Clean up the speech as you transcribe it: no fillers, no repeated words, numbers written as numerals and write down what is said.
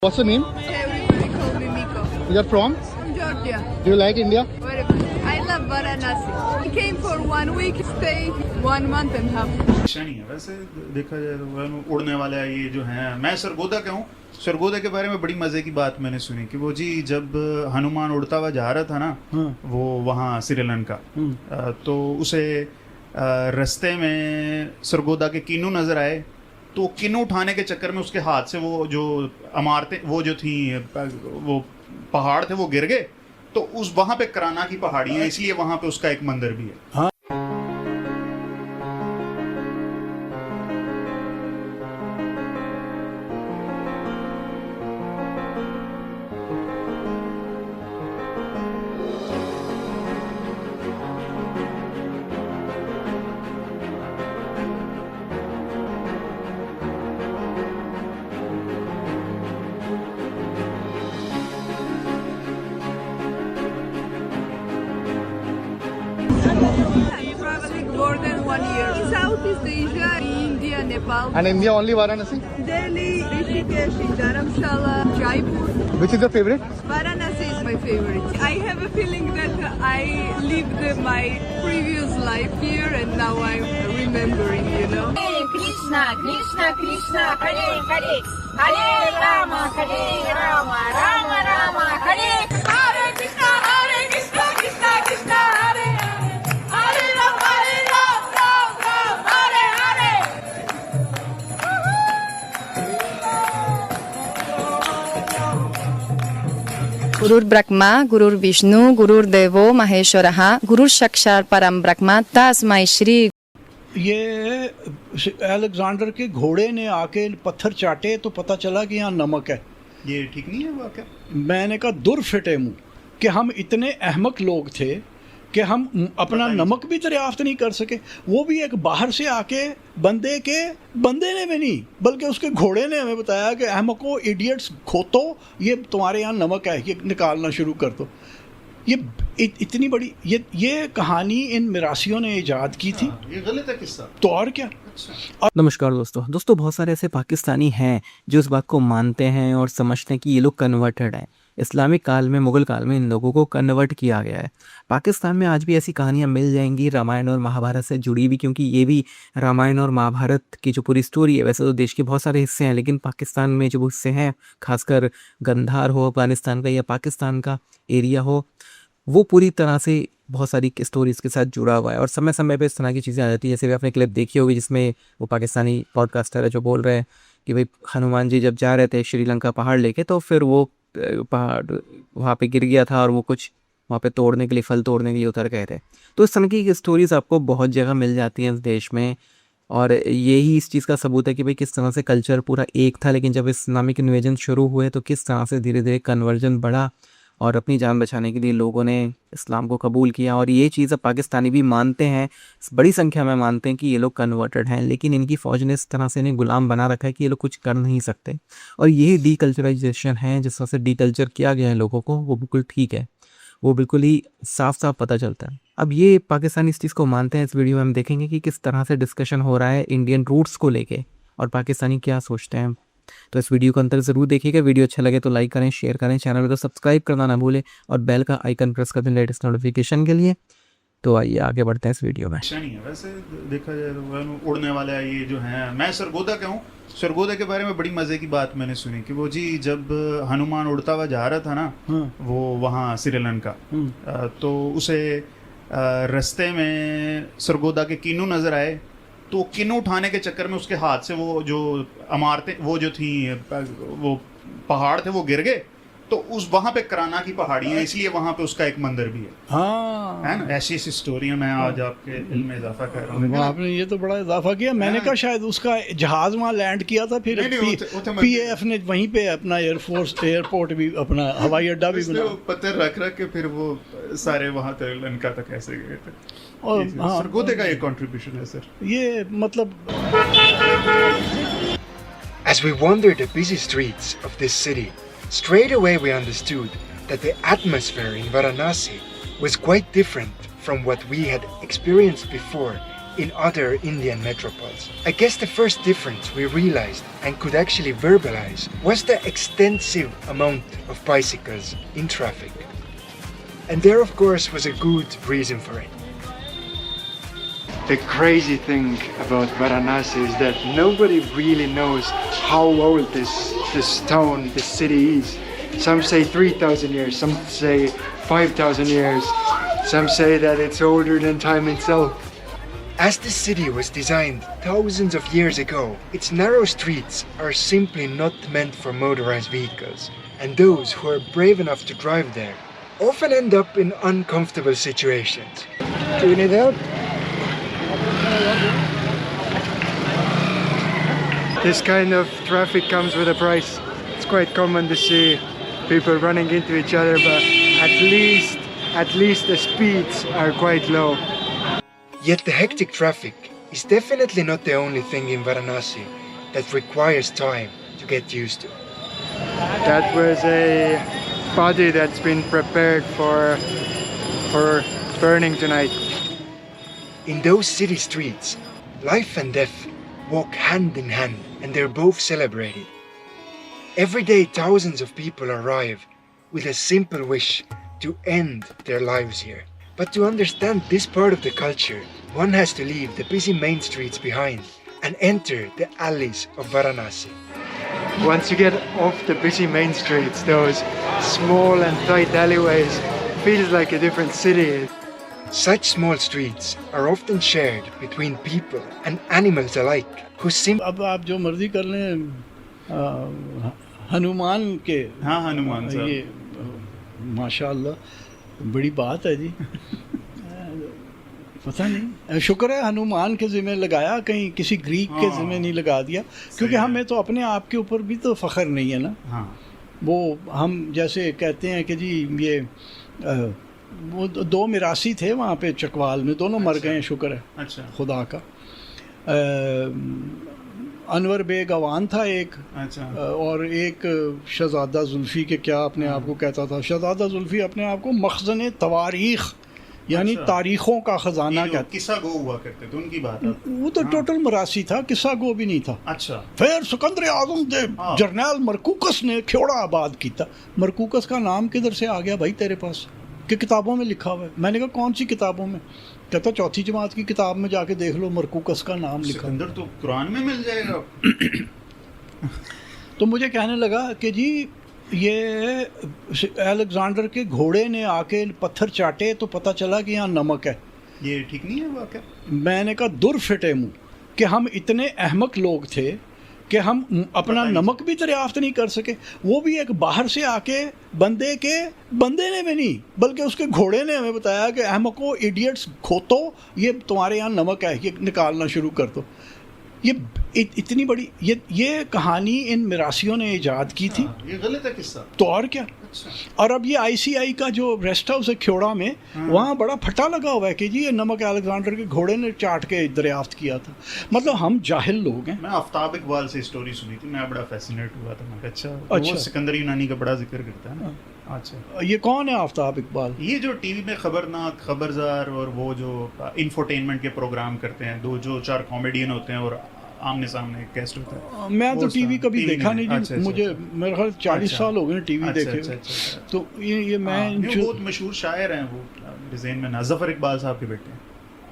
What's your name? Everybody call me Miko. You're from? From Georgia. Do you like India? Very much. I love Varanasi. I came for 1 week, stay 1 month and a half. अच्छा नहीं है वैसे देखा जाए तो उड़ने वाला ये जो है। मैं सरगोदा का हूँ। सरगोदा के बारे में बड़ी मज़े की बात मैंने सुनी कि वो जी जब हनुमान उड़ता हुआ जा रहा था ना वो वहाँ श्रीलंका तो उसे रास्ते में सरगोदा के कीनू नज़र आए तो कीनू उठाने के चक्कर में उसके हाथ से वो जो इमारतें वो जो थी वो पहाड़ थे वो गिर गए तो उस वहाँ पे कराना की पहाड़ी है इसलिए वहाँ पे उसका एक मंदिर भी है। I'm traveling more than 1 year. In Southeast Asia, India, Nepal, And India only Varanasi? Delhi, Rishikesh, Dharamshala, Jaipur. Which is your favorite? Varanasi is my favorite. I have a feeling that I lived my previous life here and now I'm remembering, you know. Hare Krishna, Krishna Krishna, Hare Hare, Hare Rama, Rama Rama, Hare Hare Krishna, Krishna Krishna, Hare Hare, Hare Rama, Ram, Hare Hare. गुरुर् Brahma गुरुर् Vishnu गुरुर्देवो महेश्वरः गुरुः साक्षात् परम ब्रह्म तस्मै श्री। ये Alexander के घोड़े ने आके पत्थर चाटे तो पता चला कि यहाँ नमक है। ये ठीक नहीं है वाकया। मैंने कहा दुर फिटे मुँह कि हम इतने अहमक लोग थे कि हम अपना नमक भी दरियाफ्त नहीं कर सके। वो भी एक बाहर से आके बंदे ने भी नहीं बल्कि उसके घोड़े ने हमें बताया कि अहमको इडियट्स खोतो ये तुम्हारे यहाँ नमक है ये निकालना शुरू कर दो। ये इतनी बड़ी ये कहानी इन मिरासियों ने इजाद की थी। ये गलत है किस्सा तो और क्या। नमस्कार दोस्तों बहुत सारे ऐसे पाकिस्तानी हैं जो इस बात को मानते हैं और समझते हैं कि ये लोग कन्वर्टेड हैं। इस्लामिक काल में मुग़ल काल में इन लोगों को कन्वर्ट किया गया है। पाकिस्तान में आज भी ऐसी कहानियाँ मिल जाएंगी रामायण और महाभारत से जुड़ी भी, क्योंकि ये भी रामायण और महाभारत की जो पूरी स्टोरी है। वैसे तो देश के बहुत सारे हिस्से हैं लेकिन पाकिस्तान में जो हिस्से हैं खासकर गंधार हो अफगानिस्तान का या पाकिस्तान का एरिया हो वो पूरी तरह से बहुत सारी स्टोरीज़ के साथ जुड़ा हुआ है और समय समय पे इस तरह की चीज़ें आ जाती है। जैसे भी आपने क्लिप देखी होगी जिसमें वो पाकिस्तानी पॉडकास्टर है जो बोल रहे हैं कि भाई हनुमान जी जब जा रहे थे श्रीलंका पहाड़ लेके तो फिर वो पहाड़ वहाँ पे गिर गया था और वो कुछ वहाँ पे तोड़ने के लिए फल तोड़ने के लिए उतर गए थे। तो इस तरह की स्टोरीज़ आपको बहुत जगह मिल जाती हैं इस देश में और यही इस चीज़ का सबूत है कि भाई किस तरह से कल्चर पूरा एक था लेकिन जब इस्लामिक इन्वेजन शुरू हुए तो किस तरह से धीरे धीरे कन्वर्जन बढ़ा और अपनी जान बचाने के लिए लोगों ने इस्लाम को कबूल किया। और ये चीज़ अब पाकिस्तानी भी मानते हैं, बड़ी संख्या में मानते हैं कि ये लोग कन्वर्टेड हैं, लेकिन इनकी फ़ौज ने इस तरह से इन्हें गुलाम बना रखा है कि ये लोग कुछ कर नहीं सकते। और यही डीकल्चराइजेशन है, जिस तरह से डीकल्चर किया गया है लोगों को, वो बिल्कुल ठीक है, वो बिल्कुल ही साफ साफ पता चलता है। अब ये पाकिस्तानी इस चीज़ को मानते हैं। इस वीडियो में हम देखेंगे कि किस तरह से डिस्कशन हो रहा है इंडियन रूट्स को लेके और पाकिस्तानी क्या सोचते हैं। तो इस वीडियो को अंतर ज़रूर देखिएगा। वीडियो अच्छा लगे तो लाइक करें, शेयर करें, चैनल को सब्सक्राइब करना ना भूलें और बेल का आइकन प्रेस कर दें लेटेस्ट नोटिफिकेशन के लिए। तो आइए आगे बढ़ते हैं इस वीडियो में। अच्छा नहीं है वैसे देखा जाए तो उड़ने वाला ये जो है। मैं सरगोदा का हूँ। सरगोदा के बारे में बड़ी मज़े की बात मैंने सुनी कि वो जी जब हनुमान उड़ता हुआ जा रहा था ना वो वहाँ श्रीलंका तो उसे रास्ते में सरगोदा के कीनू नज़र आए तो कीनू उठाने के चक्कर में उसके हाथ से वो जो इमारतें वो जो थी वो पहाड़ थे वो गिर गए तो उस वहाँ पे कराना की पहाड़ी है इसलिए वहाँ पे उसका एक मंदिर भी है। हाँ है ना, ऐसी स्टोरी है। मैं आज आपके इल्म में इजाफा कर रहा हूँ। आपने ये तो बड़ा इजाफा किया। मैंने कहा शायद उसका जहाज वहाँ लैंड किया था फिर पीएएफ ने वहीं पे अपना एयरपोर्ट भी अपना हवाई अड्डा भी बना पत्थर रख के फिर वो सारे वहाँ श्रीलंका तक ऐसे गए थे। और सरगोदे का ये कंट्रीब्यूशन है सर। ये मतलब As we wandered the busy streets of this city, straight away we understood that the atmosphere in Varanasi was quite different from what we had experienced before in other Indian metropoles. I guess the first difference we realized and could actually verbalize was the extensive amount of bicycles in traffic. And there, of course, was a good reason for it. The crazy thing about Varanasi is that nobody really knows how old this town, this city is. Some say 3,000 years, some say 5,000 years, some say that it's older than time itself. As the city was designed thousands of years ago, its narrow streets are simply not meant for motorized vehicles, and those who are brave enough to drive there often end up in uncomfortable situations. Do you need help? This kind of traffic comes with a price. It's quite common to see people running into each other, but at least the speeds are quite low. Yet the hectic traffic is definitely not the only thing in Varanasi that requires time to get used to. That was a body that's been prepared for burning tonight. In those city streets, life and death walk hand in hand, and they're both celebrated. Every day thousands of people arrive with a simple wish to end their lives here. But to understand this part of the culture, one has to leave the busy main streets behind and enter the alleys of Varanasi. Once you get off the busy main streets, those small and tight alleyways feels like a different city. Such small streets are often shared between people and animals alike, who अब आप जो मर्जी कर लें, हनुमान के, हाँ हनुमान साहब, ये माशाअल्लाह बड़ी बात है जी। पता नहीं, शुक्र है हनुमान के ज़िम्मे लगाया, कहीं किसी ग्रीक के ज़िम्मे नहीं लगा दिया, क्योंकि हमें तो अपने आप के ऊपर भी तो फ़ख्र नहीं है ना। हाँ। वो हम जैसे कहते हैं कि जी ये वो दो मिरासी थे वहाँ पे चकवाल में, दोनों मर गए, शुक्र है अच्छा खुदा का। अनवर बेग अवान था एक, अच्छा, और एक शहज़ादा जुल्फ़ी के क्या अपने आप को कहता था, शहज़ादा जुल्फ़ी अपने आप को मखज़न तवारीख़ यानी अच्छा, तारीख़ों का ख़जाना कहते, किस्सा गो हुआ करते थे, उनकी बात है। वो तो टोटल मरासी था, किस्सा गो भी नहीं था। अच्छा, फिर सिकंदर आज़म दे जरनैल मरकूकस ने खेड़ा आबाद किया। मरकूकस का नाम किधर से आ गया भाई तेरे पास, कि किताबों में लिखा हुआ है। मैंने कहा कौन सी किताबों में? कहता चौथी जमात की किताब में जाके देख लो, मरकूकस का नाम लिखा। सिकंदर तो कुरान में मिल जाएगा। तो मुझे कहने लगा कि जी ये अलेक्जेंडर के घोड़े ने आके पत्थर चाटे तो पता चला कि यहाँ नमक है। ये ठीक नहीं है वाकया? मैंने कहा दुर फिटे मुँह, कि हम इतने अहमक लोग थे कि हम अपना नमक भी दरियाफ्त नहीं कर सके, वो भी एक बाहर से आके बंदे ने भी नहीं बल्कि उसके घोड़े ने हमें बताया कि अहमको, इडियट्स, खोतो, ये तुम्हारे यहाँ नमक है, ये निकालना शुरू कर दो। ये इतनी बड़ी ये कहानी इन मिरासियों ने ईजाद की थी। ये गलत है किस्सा तो और क्या। अच्छा। और अब ये ICI का जो रेस्ट हाउस है खेड़ा में, वहाँ बड़ा फटा लगा हुआ है कि जी ये नमक अलेक्जेंडर के घोड़े ने चाट के दरियाफ्त किया था। मतलब हम जाहिल लोग हैं। मैं आफ्ताब इकबाल से स्टोरी सुनी थी, मैं बड़ा फैसिनेट हुआ था। मैं अच्छा, वो सिकंदर यूनानी का बड़ा जिक्र करता है ना। अच्छा, ये कौन है आफ्ताब इकबाल? ये जो टीवी में खबरनाक, खबरदार और वो जो इंफोटेनमेंट के प्रोग्राम करते हैं, दो जो चार कॉमेडियन होते हैं और आमने सामने गेस्ट होता है। मैं तो टीवी कभी देखा नहीं जी। अच्छा, मुझे मेरे ख्याल 40 साल हो गए टीवी देखे। अच्छा। तो ये मैं बहुत मशहूर शायर हैं वो, डिज़ाइन में ना, ज़फ़र इकबाल साहब के बेटे हैं।